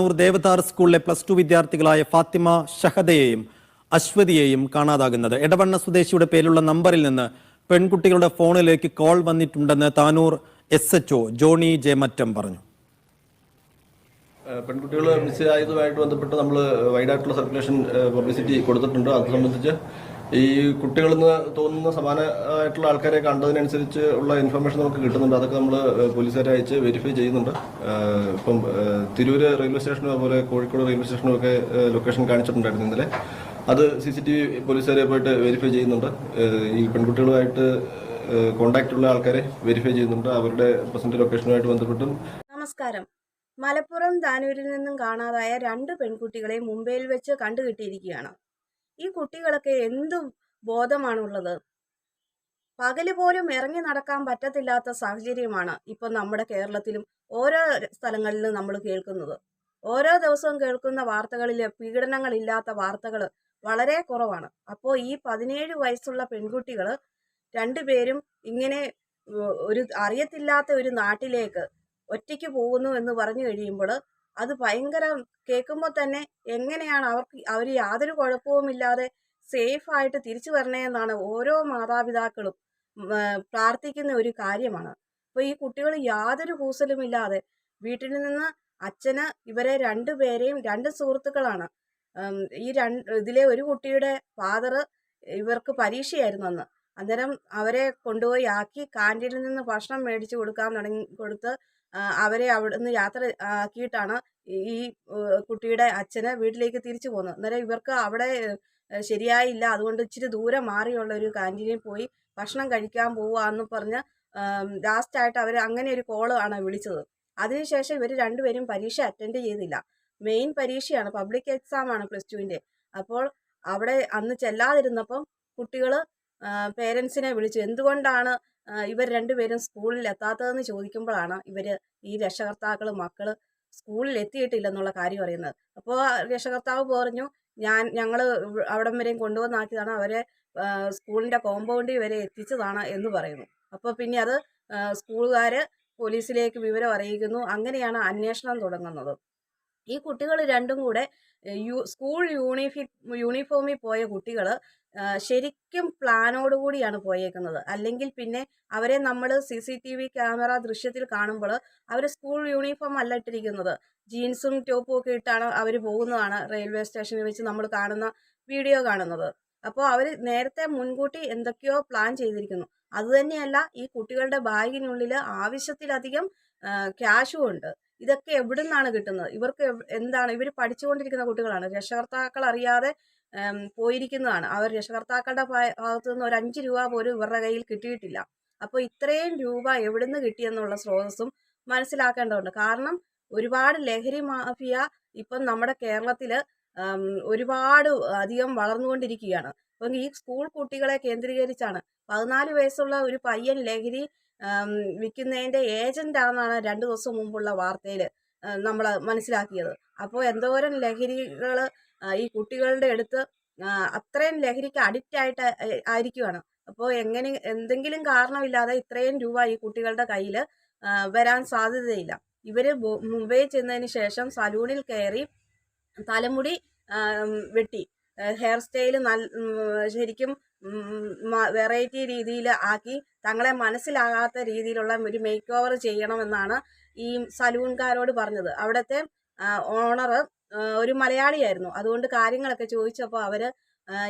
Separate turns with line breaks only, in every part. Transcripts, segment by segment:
താനൂർ ദേവതാർ സ്കൂളിലെ +2 വിദ്യാർത്ഥികളായ ഫാത്തിമ ഷഹദയെയും അശ്വതിയെയും കാണാതാകുന്നത്. എടവണ്ണ സ്വദേശിയുടെ പേരിലുള്ള നമ്പറിൽ നിന്ന് പെൺകുട്ടികളുടെ ഫോണിലേക്ക് കോൾ വന്നിട്ടുണ്ടെന്ന് താനൂർ SHO ജോണി ജെ മറ്റം പറഞ്ഞു.
പെൺകുട്ടികൾ മിസ് ആയതുമായിട്ട് ബന്ധപ്പെട്ട് നമ്മൾ വൈഡായിട്ടുള്ള സർക്കുലേഷൻ പബ്ലിസിറ്റി കൊടുത്തിട്ടുണ്ട്. അത് സംബന്ധിച്ച് ഈ കുട്ടികളിൽ നിന്ന് തോന്നുന്ന സമാനമായിട്ടുള്ള ആൾക്കാരെ കണ്ടതിനനുസരിച്ച് ഉള്ള ഇൻഫർമേഷൻ നമുക്ക് കിട്ടുന്നുണ്ട്. അതൊക്കെ നമ്മൾ പോലീസുകാരെ അയച്ച് വെരിഫൈ ചെയ്യുന്നുണ്ട്. ഇപ്പം തിരൂർ റെയിൽവേ സ്റ്റേഷനും അതുപോലെ കോഴിക്കോട് റെയിൽവേ സ്റ്റേഷനും ഒക്കെ ലൊക്കേഷൻ കാണിച്ചിട്ടുണ്ടായിരുന്നു ഇന്നലെ. അത് CCTV പോലീസുകാരെ പോയിട്ട് വെരിഫൈ ചെയ്യുന്നുണ്ട്. ഈ പെൺകുട്ടികളുമായിട്ട് കോണ്ടാക്റ്റ് ഉള്ള ആൾക്കാരെ വെരിഫൈ ചെയ്യുന്നുണ്ട്. അവരുടെ പ്രസന്റ് ലൊക്കേഷനുമായിട്ട് ബന്ധപ്പെട്ടും.
നമസ്കാരം. മലപ്പുറം താനൂരിൽ നിന്നും കാണാതായ 2 പെൺകുട്ടികളെ മുംബൈയിൽ വെച്ച് കണ്ടുകിട്ടിയിരിക്കുകയാണ്. ഈ കുട്ടികളൊക്കെ എന്തു ബോധമാണുള്ളത്? പകല് പോലും ഇറങ്ങി നടക്കാൻ പറ്റത്തില്ലാത്ത സാഹചര്യമാണ് ഇപ്പം നമ്മുടെ കേരളത്തിലും ഓരോ സ്ഥലങ്ങളിലും നമ്മൾ കേൾക്കുന്നത്. ഓരോ ദിവസവും കേൾക്കുന്ന വാർത്തകളിൽ പീഡനങ്ങളില്ലാത്ത വാർത്തകൾ വളരെ കുറവാണ്. അപ്പോൾ ഈ 17 വയസ്സുള്ള പെൺകുട്ടികൾ 2 പേരും ഇങ്ങനെ ഒരു അറിയത്തില്ലാത്ത ഒരു നാട്ടിലേക്ക് ഒറ്റയ്ക്ക് പോകുന്നു എന്ന് പറഞ്ഞു കഴിയുമ്പോൾ അത് ഭയങ്കര കേൾക്കുമ്പോൾ തന്നെ എങ്ങനെയാണ് അവർ യാതൊരു കുഴപ്പവുമില്ലാതെ സേഫായിട്ട് തിരിച്ചു വരണേ എന്നാണ് ഓരോ മാതാപിതാക്കളും പ്രാർത്ഥിക്കുന്ന ഒരു കാര്യമാണ്. അപ്പോൾ ഈ കുട്ടികൾ യാതൊരു കൂസലുമില്ലാതെ വീട്ടിൽ നിന്ന് അച്ഛന് ഇവരെ 2 പേരെയും 2 സുഹൃത്തുക്കളാണ്. ഇതിലെ ഒരു കുട്ടിയുടെ ഫാദർ ഇവർക്ക് പരീക്ഷയായിരുന്നു അന്ന്. അന്നേരം അവരെ കൊണ്ടുപോയി ആക്കി കാൻറ്റീനിൽ നിന്ന് ഭക്ഷണം മേടിച്ച് കൊടുത്ത് അവരെ അവിടുന്ന് യാത്ര ആക്കിയിട്ടാണ് ഈ കുട്ടിയുടെ അച്ഛന് വീട്ടിലേക്ക് തിരിച്ചു പോകുന്നത്. അന്നേരം ഇവർക്ക് അവിടെ ശരിയായില്ല, അതുകൊണ്ട് ഇച്ചിരി ദൂരം മാറിയുള്ള ഒരു കാൻറ്റീനിൽ പോയി ഭക്ഷണം കഴിക്കാൻ പോവാന്ന് പറഞ്ഞ് ലാസ്റ്റായിട്ട് അവർ അങ്ങനെ ഒരു കോള് ആണ് വിളിച്ചത്. അതിനുശേഷം ഇവർ 2 പേരും പരീക്ഷ അറ്റൻഡ് ചെയ്തില്ല. മെയിൻ പരീക്ഷയാണ്, പബ്ലിക് എക്സാമാണ് +2ൻ്റെ. അപ്പോൾ അവിടെ അന്ന് ചെല്ലാതിരുന്നപ്പം കുട്ടികൾ പേരൻസിനെ വിളിച്ചു എന്തുകൊണ്ടാണ് ഇവർ 2 പേരും സ്കൂളിൽ എത്താത്തതെന്ന് ചോദിക്കുമ്പോഴാണ് ഈ രക്ഷകർത്താക്കൾ മക്കൾ സ്കൂളിൽ എത്തിയിട്ടില്ലെന്നുള്ള കാര്യം അറിയുന്നത്. അപ്പോൾ രക്ഷകർത്താവ് പറഞ്ഞു, ഞങ്ങൾ അവിടം വരെയും കൊണ്ടുവന്നാക്കിയതാണ്, അവരെ സ്കൂളിൻ്റെ കോമ്പൗണ്ടിൽ വരെ എത്തിച്ചതാണ് എന്ന് പറയുന്നു. അപ്പോൾ പിന്നെ അത് സ്കൂളുകാർ പോലീസിലേക്ക് വിവരം അറിയിക്കുന്നു. അങ്ങനെയാണ് അന്വേഷണം തുടങ്ങുന്നത്. ഈ കുട്ടികൾ 2ഉം കൂടെ സ്കൂൾ യൂണിഫോമിൽ പോയ കുട്ടികൾ ശരിക്കും പ്ലാനോടുകൂടിയാണ് പോയേക്കുന്നത്. അല്ലെങ്കിൽ പിന്നെ അവരെ നമ്മൾ CCTV ക്യാമറ ദൃശ്യത്തിൽ കാണുമ്പോൾ അവർ സ്കൂൾ യൂണിഫോം അല്ല ഇട്ടിരിക്കുന്നത്, ജീൻസും ടോപ്പും ഒക്കെ ഇട്ടാണ് അവർ പോകുന്നതാണ് റെയിൽവേ സ്റ്റേഷനിൽ വെച്ച് നമ്മൾ കാണുന്ന വീഡിയോ കാണുന്നത്. അപ്പോൾ അവർ നേരത്തെ മുൻകൂട്ടി എന്തൊക്കെയോ പ്ലാൻ ചെയ്തിരിക്കുന്നു. അതുതന്നെയല്ല, ഈ കുട്ടികളുടെ ബാഗിനുള്ളിൽ ആവശ്യത്തിലധികം ക്യാഷും ഉണ്ട്. ഇതൊക്കെ എവിടെ നിന്നാണ് കിട്ടുന്നത്? ഇവർക്ക് എന്താണ്? ഇവർ പഠിച്ചുകൊണ്ടിരിക്കുന്ന കുട്ടികളാണ്, രക്ഷകർത്താക്കൾ അറിയാതെ പോയിരിക്കുന്നതാണ്. അവർ രക്ഷകർത്താക്കളുടെ ഭാഗത്തു നിന്ന് ഒരു 5 രൂപ പോലും ഇവരുടെ കയ്യിൽ കിട്ടിയിട്ടില്ല. അപ്പോൾ ഇത്രയും രൂപ എവിടെ നിന്ന് കിട്ടിയെന്നുള്ള സ്രോതസ്സും മനസ്സിലാക്കേണ്ടതുണ്ട്. കാരണം ഒരുപാട് ലഹരി മാഫിയ ഇപ്പം നമ്മുടെ കേരളത്തിൽ ഒരുപാട് അധികം വളർന്നുകൊണ്ടിരിക്കുകയാണ്. അപ്പം ഈ സ്കൂൾ കുട്ടികളെ കേന്ദ്രീകരിച്ചാണ് 14 വയസ്സുള്ള ഒരു പയ്യൻ ലഹരി വിൽക്കുന്നതിൻ്റെ ഏജൻ്റാണെന്നാണ് 2 ദിവസം മുമ്പുള്ള വാർത്തയിൽ നമ്മൾ മനസ്സിലാക്കിയത്. അപ്പോൾ എന്തോരം ലഹരികൾ ഈ കുട്ടികളുടെ അടുത്ത് അത്രയും ലഹരിക്ക് അഡിക്റ്റ് ആയിരിക്കുകയാണ്. അപ്പോൾ എന്തെങ്കിലും കാരണമില്ലാതെ ഇത്രയും രൂപ ഈ കുട്ടികളുടെ കയ്യിൽ വരാൻ സാധ്യതയില്ല. ഇവർ മുംബൈ ചെന്നതിന് ശേഷം സലൂണിൽ കയറി തലമുടി വെട്ടി ഹെയർ സ്റ്റൈൽ ശരിക്കും വെറൈറ്റി രീതിയിൽ ആക്കി തങ്ങളെ മനസ്സിലാകാത്ത രീതിയിലുള്ള ഒരു മേക്ക് ഓവർ ചെയ്യണമെന്നാണ് ഈ സലൂൺകാരോട് പറഞ്ഞത്. അവിടുത്തെ ഓണർ ഒരു മലയാളിയായിരുന്നു. അതുകൊണ്ട് കാര്യങ്ങളൊക്കെ ചോദിച്ചപ്പോൾ അവർ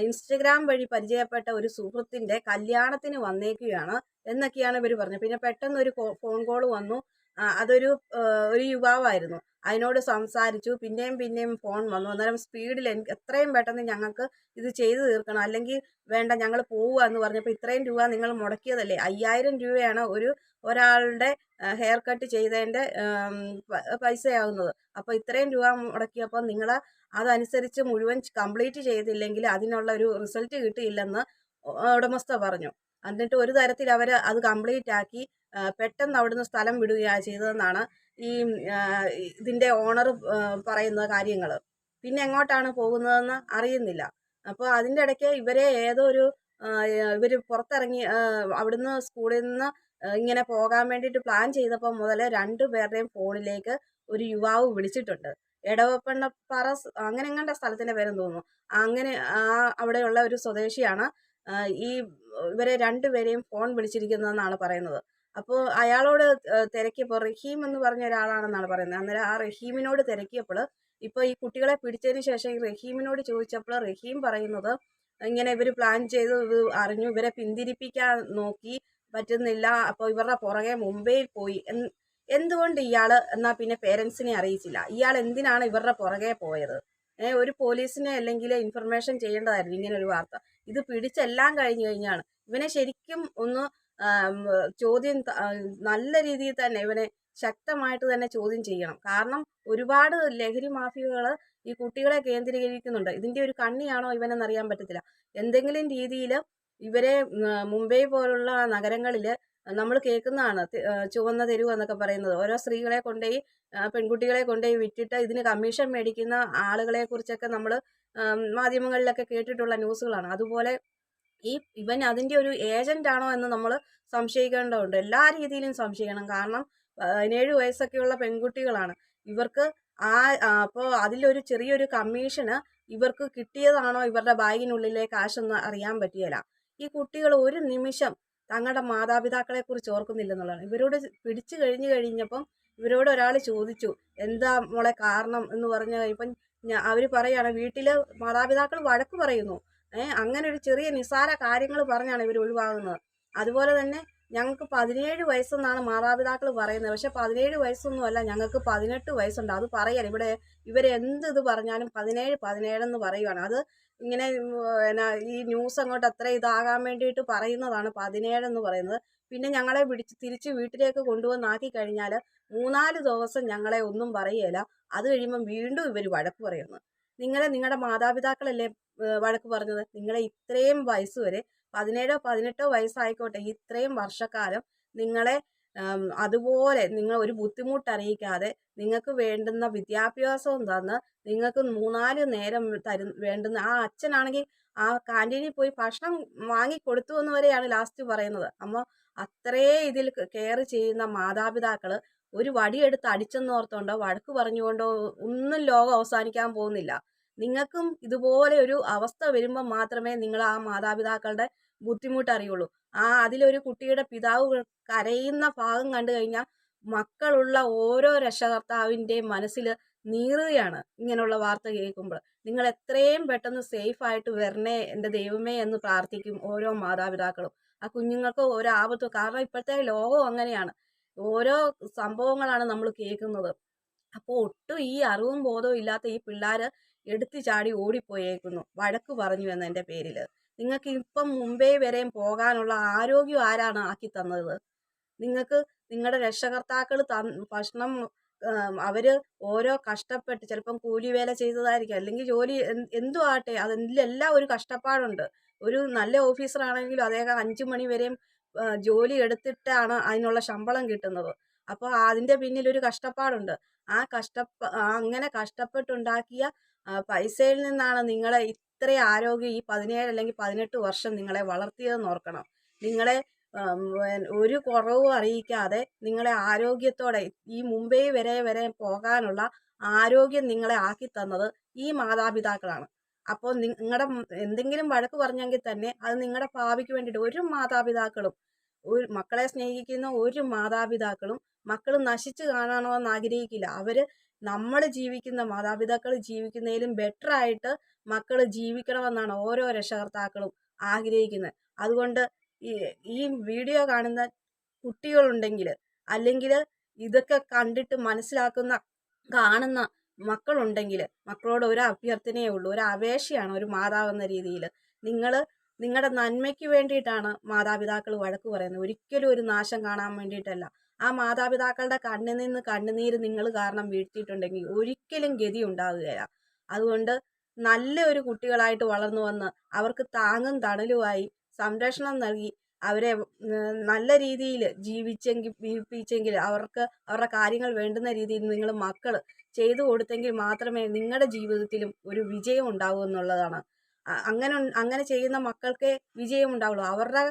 ഇൻസ്റ്റഗ്രാം വഴി പരിചയപ്പെട്ട ഒരു സുഹൃത്തിൻ്റെ കല്യാണത്തിന് വന്നേക്കുകയാണ് എന്നൊക്കെയാണ് ഇവർ പറഞ്ഞത്. പിന്നെ പെട്ടെന്ന് ഒരു ഫോൺ കോൾ വന്നു. അതൊരു യുവാവായിരുന്നു. അതിനോട് സംസാരിച്ചു. പിന്നെയും ഫോൺ വന്നു. അന്നേരം സ്പീഡിൽ എത്രയും പെട്ടെന്ന് ഞങ്ങൾക്ക് ഇത് ചെയ്തു തീർക്കണം, അല്ലെങ്കിൽ വേണ്ട ഞങ്ങൾ പോവുക എന്ന് പറഞ്ഞപ്പോൾ ഇത്രയും രൂപ നിങ്ങൾ മുടക്കിയതല്ലേ, 5000 രൂപയാണ് ഒരാളുടെ ഹെയർ കട്ട് ചെയ്തതിൻ്റെ പൈസയാകുന്നത്. അപ്പോൾ ഇത്രയും രൂപ മുടക്കിയപ്പോൾ നിങ്ങൾ അതനുസരിച്ച് മുഴുവൻ കംപ്ലീറ്റ് ചെയ്തില്ലെങ്കിൽ അതിനുള്ള ഒരു റിസൾട്ട് കിട്ടിയില്ലെന്ന് ഉടമസ്ഥ പറഞ്ഞു. എന്നിട്ട് ഒരു തരത്തിൽ അവർ അത് കംപ്ലീറ്റ് ആക്കി പെട്ടെന്ന് അവിടുന്ന് സ്ഥലം വിടുകയാണ് ചെയ്തതെന്നാണ് ഇതിൻ്റെ ഓണർ പറയുന്ന കാര്യങ്ങൾ. പിന്നെ എങ്ങോട്ടാണ് പോകുന്നതെന്ന് അറിയുന്നില്ല. അപ്പോൾ അതിൻ്റെ ഇടയ്ക്ക് ഇവരെ ഇവർ പുറത്തിറങ്ങി അവിടുന്ന് സ്കൂളിൽ നിന്ന് ഇങ്ങനെ പോകാൻ വേണ്ടിയിട്ട് പ്ലാൻ ചെയ്തപ്പോൾ മുതൽ 2 പേരുടെയും ഫോണിലേക്ക് ഒരു യുവാവ് വിളിച്ചിട്ടുണ്ട്. എടവപ്പണ്ണപ്പാറ അങ്ങനെ എങ്ങാണ്ട സ്ഥലത്തിന്റെ പേരെന്ന് തോന്നുന്നു. അങ്ങനെ അവിടെയുള്ള ഒരു സ്വദേശിയാണ് ഈ ഇവരെ രണ്ടുപേരെയും ഫോൺ വിളിച്ചിരിക്കുന്നതെന്നാണ് പറയുന്നത്. അപ്പോൾ അയാളോട് തിരക്കിയപ്പോൾ റഹീം എന്ന് പറഞ്ഞ ഒരാളാണെന്നാണ് പറയുന്നത്. അന്നേരം ആ റഹീമിനോട് തിരക്കിയപ്പോൾ ഇപ്പോൾ ഈ കുട്ടികളെ പിടിച്ചതിന് ശേഷം ഈ റഹീമിനോട് ചോദിച്ചപ്പോൾ റഹീം പറയുന്നത് ഇങ്ങനെ ഇവർ പ്ലാൻ ചെയ്തു, ഇത് അറിഞ്ഞു, ഇവരെ പിന്തിരിപ്പിക്കാൻ നോക്കി, പറ്റുന്നില്ല, അപ്പോൾ ഇവരുടെ പുറകെ മുംബൈയിൽ പോയി. എന്തുകൊണ്ട് ഇയാൾ എന്നാൽ പിന്നെ പേരൻസിനെ അറിയിച്ചില്ല? ഇയാൾ എന്തിനാണ് ഇവരുടെ പുറകെ പോയത്? ഒരു പോലീസിനെ അല്ലെങ്കിൽ ഇൻഫർമേഷൻ ചെയ്യേണ്ടതായിരുന്നു ഇങ്ങനെ ഒരു വാർത്ത. ഇത് പിടിച്ചെല്ലാം കഴിഞ്ഞു കഴിഞ്ഞാണ് ഇവനെ ശരിക്കും ഒന്ന് ചോദ്യം നല്ല രീതിയിൽ തന്നെ ഇവനെ ശക്തമായിട്ട് തന്നെ ചോദ്യം ചെയ്യണം. കാരണം ഒരുപാട് ലഹരി മാഫിയകൾ ഈ കുട്ടികളെ കേന്ദ്രീകരിക്കുന്നുണ്ട്. ഇതിന്റെ ഒരു കണ്ണിയാണോ ഇവനെന്നറിയാൻ പറ്റത്തില്ല. എന്തെങ്കിലും രീതിയിൽ ഇവരെ മുംബൈ പോലുള്ള നഗരങ്ങളിൽ നമ്മൾ കേൾക്കുന്നതാണ് ചുവന്ന തെരുവ് എന്നൊക്കെ പറയുന്നത്. ഓരോ സ്ത്രീകളെ കൊണ്ടുപോയി പെൺകുട്ടികളെ കൊണ്ടുപോയി വിറ്റിട്ട് ഇതിന് കമ്മീഷൻ മേടിക്കുന്ന ആളുകളെ കുറിച്ചൊക്കെ നമ്മൾ മാധ്യമങ്ങളിലൊക്കെ കേട്ടിട്ടുള്ള ന്യൂസുകളാണ്. അതുപോലെ ഇവൻ അതിൻ്റെ ഒരു ഏജന്റ് ആണോ എന്ന് നമ്മൾ സംശയിക്കേണ്ടതുണ്ട്. എല്ലാ രീതിയിലും സംശയിക്കണം. കാരണം 17 വയസ്സൊക്കെയുള്ള പെൺകുട്ടികളാണ്. ഇവർക്ക് അപ്പോൾ അതിലൊരു ചെറിയൊരു കമ്മീഷന് ഇവർക്ക് കിട്ടിയതാണോ ഇവരുടെ ബാഗിനുള്ളിലെ കാശെന്ന് അറിയാൻ പറ്റിയല്ല. ഈ കുട്ടികൾ ഒരു നിമിഷം തങ്ങളുടെ മാതാപിതാക്കളെ കുറിച്ച് ഓർക്കുന്നില്ലെന്നുള്ളതാണ്. ഇവരോട് പിടിച്ചു കഴിഞ്ഞപ്പം ഇവരോട് ഒരാൾ ചോദിച്ചു, എന്താ മോളെ കാരണം എന്ന് പറഞ്ഞു കഴിയുമ്പം അവർ പറയാണ് വീട്ടിൽ മാതാപിതാക്കൾ വഴക്ക് പറയുന്നു. അങ്ങനെ ഒരു ചെറിയ നിസ്സാര കാര്യങ്ങൾ പറഞ്ഞാണ് ഇവർ ഒഴിവാകുന്നത്. അതുപോലെ തന്നെ ഞങ്ങൾക്ക് 17 വയസ്സെന്നാണ് മാതാപിതാക്കൾ പറയുന്നത്. പക്ഷെ 17 വയസ്സൊന്നുമല്ല, ഞങ്ങൾക്ക് 18 വയസ്സുണ്ട്. അത് പറയാൻ ഇവരെന്ത് ഇത് പറഞ്ഞാലും 17 എന്ന് പറയുവാണ്. അത് ഇങ്ങനെ ഈ ന്യൂസ് അങ്ങോട്ട് അത്ര ഇതാകാൻ വേണ്ടിയിട്ട് പറയുന്നതാണ് 17 എന്ന് പറയുന്നത്. പിന്നെ ഞങ്ങളെ തിരിച്ച് വീട്ടിലേക്ക് കൊണ്ടുവന്നാക്കി കഴിഞ്ഞാൽ 3-4 ദിവസം ഞങ്ങളെ ഒന്നും പറയുകയില്ല. അത് കഴിയുമ്പം വീണ്ടും ഇവർ വഴക്ക് പറയുന്നു. നിങ്ങളുടെ മാതാപിതാക്കളല്ലേ വഴക്ക് പറഞ്ഞത്? നിങ്ങളെ ഇത്രയും വയസ്സ് വരെ 17-18 വയസ്സായിക്കോട്ടെ, ഇത്രയും വർഷക്കാലം നിങ്ങളെ അതുപോലെ നിങ്ങൾ ഒരു ബുദ്ധിമുട്ടറിയിക്കാതെ നിങ്ങൾക്ക് വേണ്ടുന്ന വിദ്യാഭ്യാസവും തന്ന് നിങ്ങൾക്ക് 3-4 നേരം വേണ്ടുന്ന ആ അച്ഛനാണെങ്കിൽ ആ കാന്റീനിൽ പോയി ഭക്ഷണം വാങ്ങി കൊടുത്തു എന്ന് വരെയാണ് ലാസ്റ്റ് പറയുന്നത്. അമ്മ അത്രേ ഇതിൽ കെയർ ചെയ്യുന്ന മാതാപിതാക്കൾ ഒരു വടിയെടുത്ത് അടിച്ചെന്നോർത്തോണ്ടോ വഴക്ക് പറഞ്ഞുകൊണ്ടോ ഒന്നും ലോകം അവസാനിക്കാൻ പോകുന്നില്ല. നിങ്ങൾക്കും ഇതുപോലെ ഒരു അവസ്ഥ വരുമ്പോൾ മാത്രമേ നിങ്ങൾ ആ മാതാപിതാക്കളുടെ ബുദ്ധിമുട്ട് അറിയുള്ളൂ. അതിലൊരു കുട്ടിയുടെ പിതാവ് കരയുന്ന ഭാഗം കണ്ടു കഴിഞ്ഞാൽ മക്കളുള്ള ഓരോ രക്ഷകർത്താവിൻ്റെ മനസ്സിൽ നീറുകയാണ് ഇങ്ങനെയുള്ള വാർത്ത കേൾക്കുമ്പോൾ. നിങ്ങൾ എത്രയും പെട്ടെന്ന് സേഫായിട്ട് വരണേ എൻ്റെ ദൈവമേ എന്ന് പ്രാർത്ഥിക്കും ഓരോ മാതാപിതാക്കളും. ആ കുഞ്ഞുങ്ങൾക്ക് ഓരോ ആപത്ത്, കാരണം ഇപ്പോഴത്തെ ലോകം അങ്ങനെയാണ്. ഓരോ സംഭവങ്ങളാണ് നമ്മൾ കേൾക്കുന്നത്. അപ്പോൾ ഒട്ടും ഈ അറിവും ബോധവും ഇല്ലാത്ത ഈ പിള്ളേർ എടുത്തു ചാടി ഓടിപ്പോയേക്കുന്നു വഴക്ക് പറഞ്ഞു എന്നതിൻ്റെ പേരിൽ. നിങ്ങൾക്ക് ഇപ്പം മുംബൈ വരെയും പോകാനുള്ള ആരോഗ്യം ആരാണ് ആക്കി തന്നത്? നിങ്ങൾക്ക് നിങ്ങളുടെ രക്ഷകർത്താക്കൾ ഭക്ഷണം അവർ ഓരോ കഷ്ടപ്പെട്ട് ചിലപ്പം കൂലിവേല ചെയ്തതായിരിക്കും, അല്ലെങ്കിൽ ജോലി എന്തും ആട്ടെ, അതിലെല്ലാം ഒരു കഷ്ടപ്പാടുണ്ട്. ഒരു നല്ല ഓഫീസറാണെങ്കിലും അദ്ദേഹം 5 മണി വരെയും ജോലി എടുത്തിട്ടാണ് അതിനുള്ള ശമ്പളം കിട്ടുന്നത്. അപ്പോൾ അതിൻ്റെ പിന്നിൽ ഒരു കഷ്ടപ്പാടുണ്ട്. അങ്ങനെ കഷ്ടപ്പെട്ടുണ്ടാക്കിയ പൈസയിൽ നിന്നാണ് നിങ്ങളെ ഇത്രയും ആരോഗ്യം ഈ 17 അല്ലെങ്കിൽ 18 വർഷം നിങ്ങളെ വളർത്തിയതെന്ന് ഓർക്കണം. നിങ്ങളെ ഒരു കുറവും അറിയിക്കാതെ നിങ്ങളെ ആരോഗ്യത്തോടെ ഈ മുംബൈ വരെ പോകാനുള്ള ആരോഗ്യം നിങ്ങളെ ആക്കി തന്നത് ഈ മാതാപിതാക്കളാണ്. അപ്പോൾ നിങ്ങളുടെ എന്തെങ്കിലും വഴക്ക് പറഞ്ഞെങ്കിൽ തന്നെ അത് നിങ്ങളുടെ ഭാവിക്ക് വേണ്ടിയിട്ട് ഒരു മാതാപിതാക്കളും മക്കളെ സ്നേഹിക്കുന്ന ഒരു മാതാപിതാക്കളും മക്കൾ നശിച്ചു കാണണമെന്ന് ആഗ്രഹിക്കില്ല. നമ്മൾ ജീവിക്കുന്ന മാതാപിതാക്കൾ ജീവിക്കുന്നതിലും ബെറ്റർ ആയിട്ട് മക്കൾ ജീവിക്കണമെന്നാണ് ഓരോ രക്ഷകർത്താക്കളും ആഗ്രഹിക്കുന്നത്. അതുകൊണ്ട് ഈ വീഡിയോ കുട്ടികളുണ്ടെങ്കിൽ, അല്ലെങ്കിൽ ഇതൊക്കെ കണ്ടിട്ട് കാണുന്ന മക്കളുണ്ടെങ്കിൽ മക്കളോട് ഒരു അഭ്യർത്ഥനയേ ഉള്ളൂ, ഒരു അപേക്ഷയാണ് ഒരു മാതാവെന്ന രീതിയിൽ. നിങ്ങളുടെ നന്മയ്ക്ക് വേണ്ടിയിട്ടാണ് മാതാപിതാക്കൾ വഴക്ക് പറയുന്നത്, ഒരിക്കലും ഒരു നാശം കാണാൻ വേണ്ടിയിട്ടല്ല. ആ മാതാപിതാക്കളുടെ കണ്ണുനീര് നിങ്ങൾ കാരണം വീഴ്ത്തിയിട്ടുണ്ടെങ്കിൽ ഒരിക്കലും ഗതി ഉണ്ടാവുകയില്ല. അതുകൊണ്ട് നല്ലൊരു കുട്ടികളായിട്ട് വളർന്നു വന്ന് അവർക്ക് താങ്ങും തണലുമായി സംരക്ഷണം നൽകി അവരെ നല്ല രീതിയിൽ ജീവിപ്പിച്ചെങ്കിൽ അവരുടെ കാര്യങ്ങൾ വേണ്ടുന്ന രീതിയിൽ നിങ്ങൾ മക്കൾ ചെയ്തു കൊടുത്തെങ്കിൽ മാത്രമേ നിങ്ങളുടെ ജീവിതത്തിലും ഒരു വിജയം ഉണ്ടാവൂ എന്നുള്ളതാണ്. അങ്ങനെ ചെയ്യുന്ന മക്കൾക്കേ വിജയം ഉണ്ടാവുള്ളൂ. അവരുടെ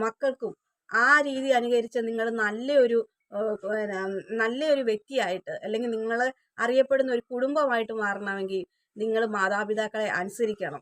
മക്കൾക്കും ആ രീതി അനുകരിച്ച് നിങ്ങൾ നല്ലൊരു പിന്നെ നല്ലൊരു വ്യക്തിയായിട്ട് അല്ലെങ്കിൽ നിങ്ങൾ അറിയപ്പെടുന്ന ഒരു കുടുംബമായിട്ട് മാറണമെങ്കിൽ നിങ്ങൾ മാതാപിതാക്കളെ അനുസരിക്കണം.